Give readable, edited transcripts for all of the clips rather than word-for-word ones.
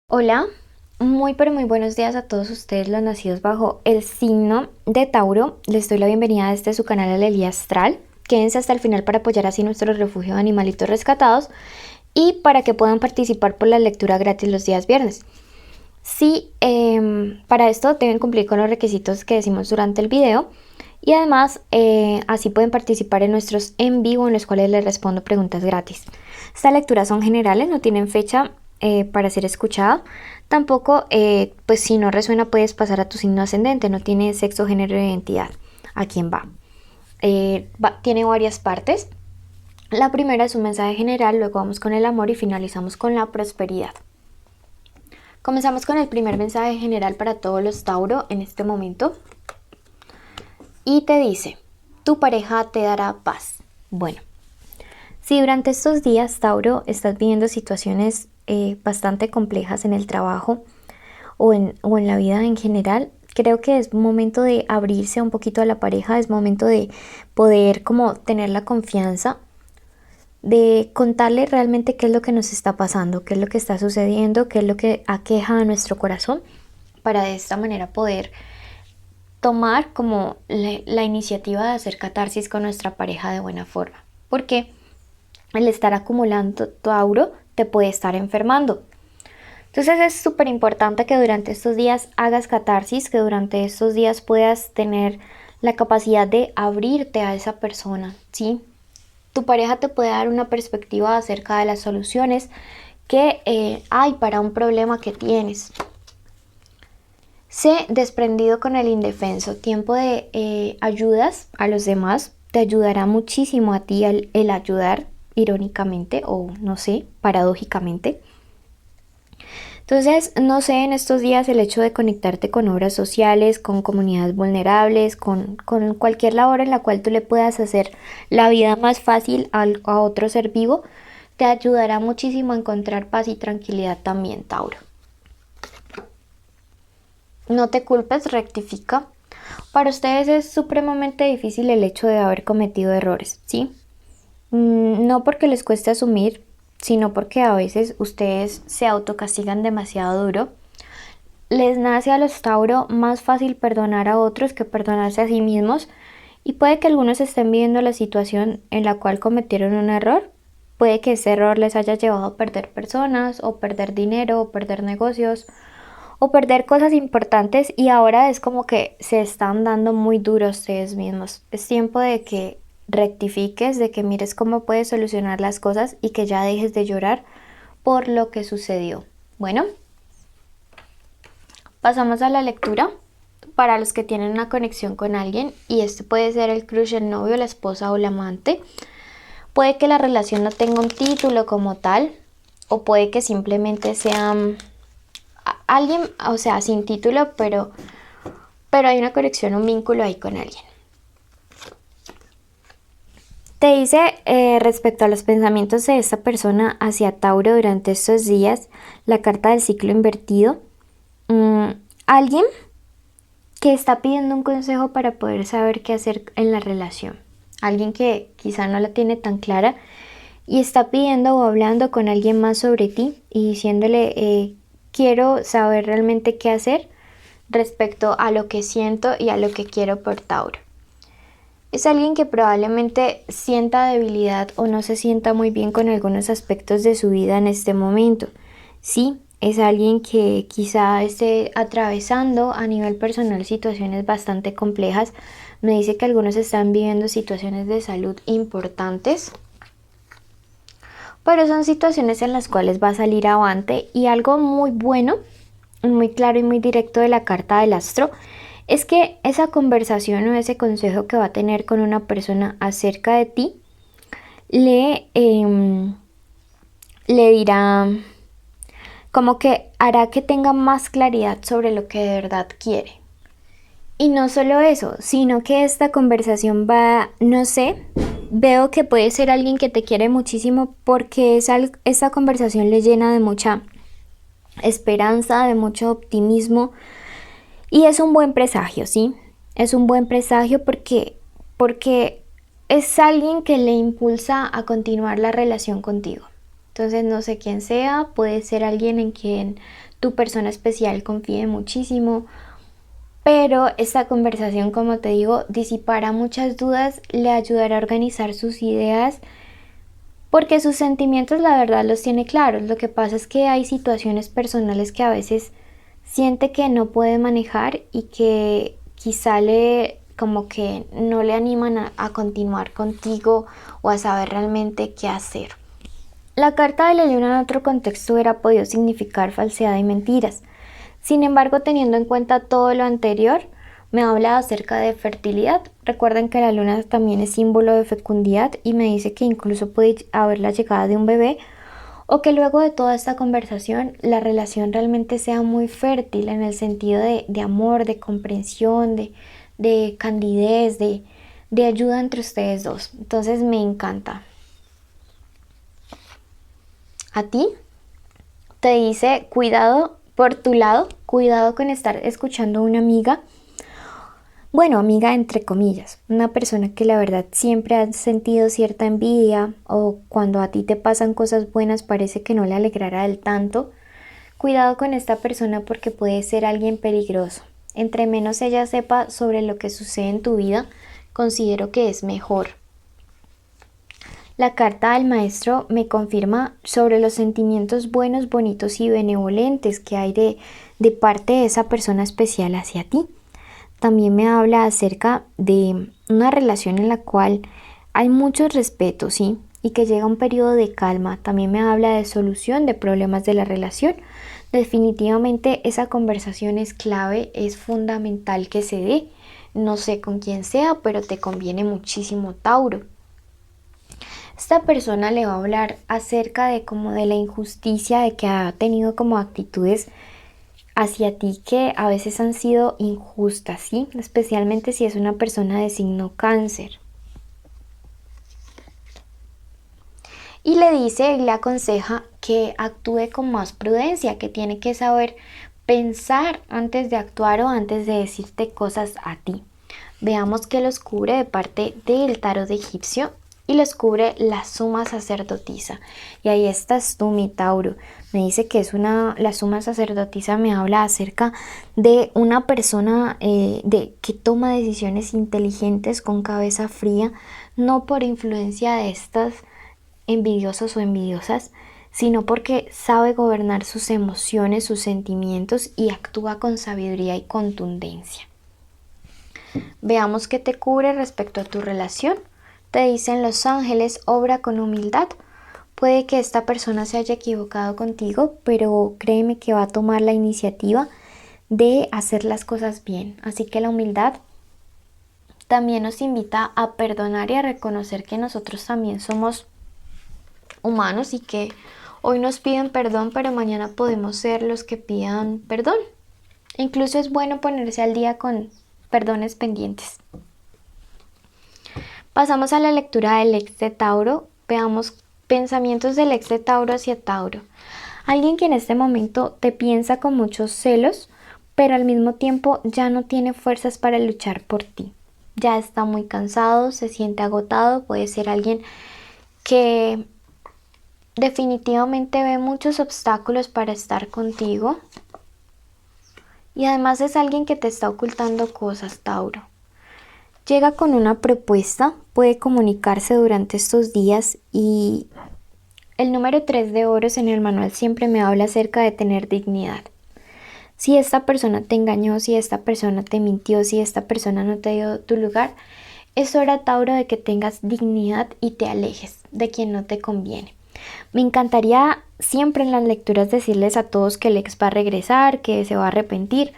Hola, muy pero muy buenos días a todos ustedes los nacidos bajo el signo de Tauro. Les doy la bienvenida desde su canal Alelía Astral. Quédense hasta el final para apoyar así nuestro refugio de animalitos rescatados y para que puedan participar por la lectura gratis los días viernes. Sí, para esto deben cumplir con los requisitos que decimos durante el video y además así pueden participar en nuestros en vivo en los cuales les respondo preguntas gratis. Estas lecturas son generales, no tienen fecha para ser escuchada. Tampoco, pues si no resuena puedes pasar a tu signo ascendente, no tiene sexo, género e identidad. ¿A quién va? Tiene varias partes. La primera es un mensaje general, luego vamos con el amor y finalizamos con la prosperidad. Comenzamos con el primer mensaje general para todos los Tauro en este momento. Y te dice, tu pareja te dará paz. Bueno, si durante estos días, Tauro, estás viviendo situaciones bastante complejas en el trabajo o en la vida en general, creo que es momento de abrirse un poquito a la pareja, es momento de poder como tener la confianza de contarle realmente qué es lo que nos está pasando, qué es lo que está sucediendo, qué es lo que aqueja a nuestro corazón, para de esta manera poder tomar como la iniciativa de hacer catarsis con nuestra pareja de buena forma. Porque el estar acumulando Tauro te puede estar enfermando. Entonces es súper importante que durante estos días hagas catarsis, que durante estos días puedas tener la capacidad de abrirte a esa persona, ¿sí? Tu pareja te puede dar una perspectiva acerca de las soluciones que hay para un problema que tienes. Sé desprendido con el indefenso. Tiempo de ayudas a los demás te ayudará muchísimo a ti el ayudar, irónicamente o no sé, paradójicamente. Entonces, no sé, en estos días el hecho de conectarte con obras sociales, con comunidades vulnerables, con cualquier labor en la cual tú le puedas hacer la vida más fácil a otro ser vivo, te ayudará muchísimo a encontrar paz y tranquilidad también, Tauro. No te culpes, rectifica. Para ustedes es supremamente difícil el hecho de haber cometido errores, ¿sí? No porque les cueste asumir, sino porque a veces ustedes se autocastigan demasiado duro. Les nace a los Tauro más fácil perdonar a otros que perdonarse a sí mismos, y puede que algunos estén viviendo la situación en la cual cometieron un error. Puede que ese error les haya llevado a perder personas, o perder dinero, o perder negocios, o perder cosas importantes, y ahora es como que se están dando muy duro a ustedes mismos. Es tiempo de que rectifiques, de que mires cómo puedes solucionar las cosas y que ya dejes de llorar por lo que sucedió. Bueno, pasamos a la lectura para los que tienen una conexión con alguien, y este puede ser el crush, el novio, la esposa o la amante. Puede que la relación no tenga un título como tal, o puede que simplemente sea alguien, o sea, sin título, pero hay una conexión, un vínculo ahí con alguien. Te dice respecto a los pensamientos de esta persona hacia Tauro durante estos días, la carta del ciclo invertido. Alguien que está pidiendo un consejo para poder saber qué hacer en la relación. Alguien que quizá no la tiene tan clara y está pidiendo o hablando con alguien más sobre ti y diciéndole quiero saber realmente qué hacer respecto a lo que siento y a lo que quiero por Tauro. Es alguien que probablemente sienta debilidad o no se sienta muy bien con algunos aspectos de su vida en este momento. Sí, es alguien que quizá esté atravesando a nivel personal situaciones bastante complejas. Me dice que algunos están viviendo situaciones de salud importantes, pero son situaciones en las cuales va a salir avante. Y algo muy bueno, muy claro y muy directo de la carta del astro es que esa conversación o ese consejo que va a tener con una persona acerca de ti le dirá, como que hará que tenga más claridad sobre lo que de verdad quiere. Y no solo eso, sino que esta conversación va, no sé, veo que puede ser alguien que te quiere muchísimo, porque esta conversación le llena de mucha esperanza, de mucho optimismo, y es un buen presagio, ¿sí? Es un buen presagio porque es alguien que le impulsa a continuar la relación contigo. Entonces no sé quién sea, puede ser alguien en quien tu persona especial confíe muchísimo, pero esta conversación, como te digo, disipará muchas dudas, le ayudará a organizar sus ideas, porque sus sentimientos la verdad los tiene claros. Lo que pasa es que hay situaciones personales que a veces siente que no puede manejar y que quizá le como que no le animan a continuar contigo o a saber realmente qué hacer. La carta de la luna en otro contexto hubiera podido significar falsedad y mentiras. Sin embargo, teniendo en cuenta todo lo anterior, me habla acerca de fertilidad. Recuerden que la luna también es símbolo de fecundidad y me dice que incluso puede haber la llegada de un bebé, o que luego de toda esta conversación la relación realmente sea muy fértil en el sentido de amor, de comprensión, de candidez, de ayuda entre ustedes dos. Entonces me encanta. A ti te dice cuidado por tu lado, cuidado con estar escuchando a una amiga. Bueno, amiga entre comillas, una persona que la verdad siempre ha sentido cierta envidia, o cuando a ti te pasan cosas buenas parece que no le alegrará del tanto. Cuidado con esta persona porque puede ser alguien peligroso. Entre menos ella sepa sobre lo que sucede en tu vida, considero que es mejor. La carta del maestro me confirma sobre los sentimientos buenos, bonitos y benevolentes que hay de parte de esa persona especial hacia ti. También me habla acerca de una relación en la cual hay mucho respeto, ¿sí? Y que llega un periodo de calma. También me habla de solución de problemas de la relación. Definitivamente esa conversación es clave, es fundamental que se dé. No sé con quién sea, pero te conviene muchísimo, Tauro. Esta persona le va a hablar acerca de como de la injusticia, de que ha tenido como actitudes hacia ti que a veces han sido injustas, ¿sí? Especialmente si es una persona de signo Cáncer. Y le dice y le aconseja que actúe con más prudencia, que tiene que saber pensar antes de actuar o antes de decirte cosas a ti. Veamos que los cubre de parte del tarot egipcio y los cubre la suma sacerdotisa. Y ahí estás tú, mi Tauro. Me dice que la suma sacerdotisa me habla acerca de una persona que toma decisiones inteligentes con cabeza fría, no por influencia de estas envidiosos o envidiosas, sino porque sabe gobernar sus emociones, sus sentimientos y actúa con sabiduría y contundencia. Veamos qué te cubre respecto a tu relación. Te dicen los ángeles, obra con humildad. Puede que esta persona se haya equivocado contigo, pero créeme que va a tomar la iniciativa de hacer las cosas bien. Así que la humildad también nos invita a perdonar y a reconocer que nosotros también somos humanos y que hoy nos piden perdón, pero mañana podemos ser los que pidan perdón. Incluso es bueno ponerse al día con perdones pendientes. Pasamos a la lectura del ex de Tauro. Veamos pensamientos del ex de Tauro hacia Tauro. Alguien que en este momento te piensa con muchos celos, pero al mismo tiempo ya no tiene fuerzas para luchar por ti. Ya está muy cansado, se siente agotado. Puede ser alguien que definitivamente ve muchos obstáculos para estar contigo. Y además es alguien que te está ocultando cosas, Tauro. Llega con una propuesta, puede comunicarse durante estos días, y el número 3 de oros en el manual siempre me habla acerca de tener dignidad. Si esta persona te engañó, si esta persona te mintió, si esta persona no te dio tu lugar, es hora, Tauro, de que tengas dignidad y te alejes de quien no te conviene. Me encantaría siempre en las lecturas decirles a todos que el ex va a regresar, que se va a arrepentir,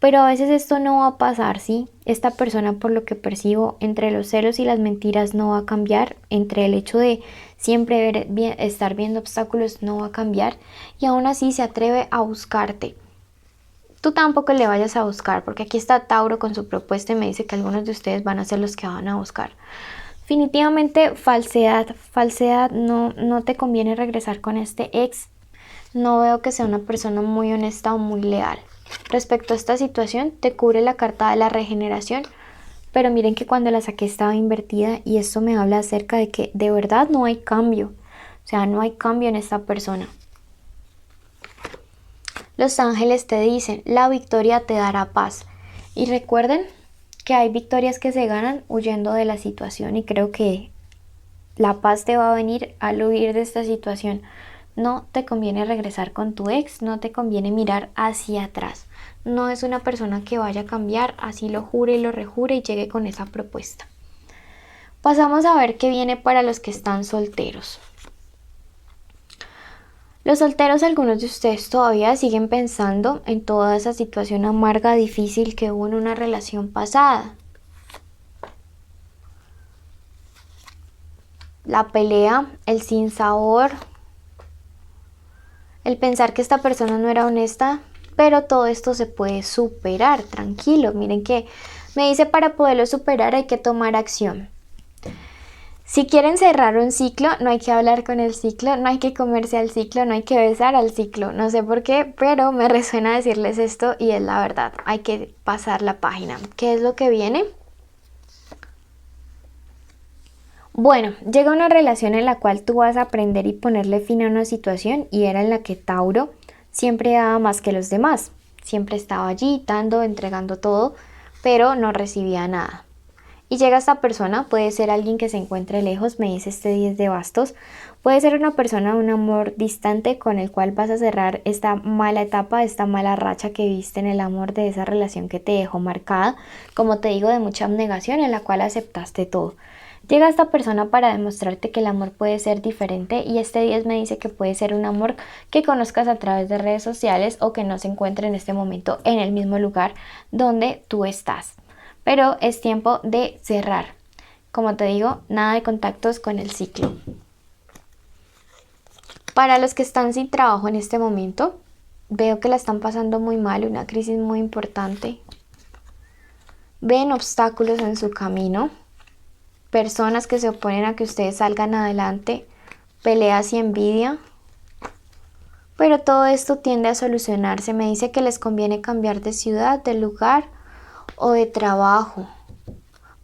pero a veces esto no va a pasar, ¿sí? Esta persona, por lo que percibo, entre los celos y las mentiras no va a cambiar, entre el hecho de siempre estar viendo obstáculos no va a cambiar, y aún así se atreve a buscarte. Tú tampoco le vayas a buscar, porque aquí está Tauro con su propuesta y me dice que algunos de ustedes van a ser los que van a buscar. Definitivamente falsedad, no te conviene regresar con este ex. No veo que sea una persona muy honesta o muy leal. Respecto a esta situación, te cubre la carta de la regeneración, pero miren que cuando la saqué estaba invertida, y esto me habla acerca de que de verdad no hay cambio. O sea, no hay cambio en esta persona. Los ángeles te dicen, la victoria te dará paz. Y recuerden que hay victorias que se ganan huyendo de la situación, y creo que la paz te va a venir al huir de esta situación. No te conviene regresar con tu ex, no te conviene mirar hacia atrás. No es una persona que vaya a cambiar, así lo jure y lo rejure y llegue con esa propuesta. Pasamos a ver qué viene para los que están solteros. Los solteros, algunos de ustedes todavía siguen pensando en toda esa situación amarga, difícil que hubo en una relación pasada. La pelea, el sinsabor, el pensar que esta persona no era honesta, pero todo esto se puede superar, tranquilo. Miren que me dice, para poderlo superar hay que tomar acción. Si quieren cerrar un ciclo, no hay que hablar con el ciclo, no hay que comerse al ciclo, no hay que besar al ciclo. No sé por qué, pero me resuena decirles esto y es la verdad. Hay que pasar la página. ¿Qué es lo que viene? Bueno, llega una relación en la cual tú vas a aprender y ponerle fin a una situación, y era en la que Tauro siempre daba más que los demás. Siempre estaba allí dando, entregando todo, pero no recibía nada. Y llega esta persona, puede ser alguien que se encuentre lejos, me dice este 10 de bastos, puede ser una persona, un amor distante con el cual vas a cerrar esta mala etapa, esta mala racha que viste en el amor, de esa relación que te dejó marcada, como te digo, de mucha abnegación, en la cual aceptaste todo. Llega esta persona para demostrarte que el amor puede ser diferente, y este 10 me dice que puede ser un amor que conozcas a través de redes sociales o que no se encuentre en este momento en el mismo lugar donde tú estás. Pero es tiempo de cerrar. Como te digo, nada de contactos con el ciclo. Para los que están sin trabajo en este momento, veo que la están pasando muy mal, una crisis muy importante. Ven obstáculos en su camino, personas que se oponen a que ustedes salgan adelante, peleas y envidia. Pero todo esto tiende a solucionarse. Me dice que les conviene cambiar de ciudad, de lugar o de trabajo.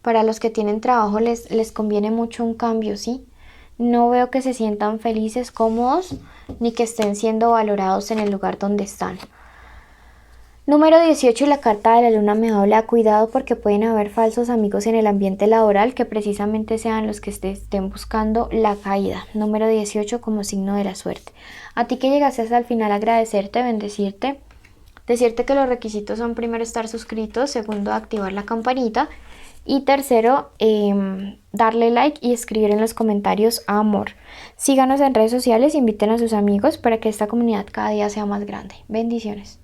Para los que tienen trabajo les conviene mucho un cambio, ¿sí? No veo que se sientan felices, cómodos, ni que estén siendo valorados en el lugar donde están. Número 18, y la carta de la luna me habla, cuidado porque pueden haber falsos amigos en el ambiente laboral que precisamente sean los que estén buscando la caída. Número 18 como signo de la suerte. A ti que llegaste hasta el final, agradecerte, bendecirte, decirte que los requisitos son: primero, estar suscritos; segundo, activar la campanita; y tercero, darle like y escribir en los comentarios amor. Síganos en redes sociales, inviten a sus amigos para que esta comunidad cada día sea más grande. Bendiciones.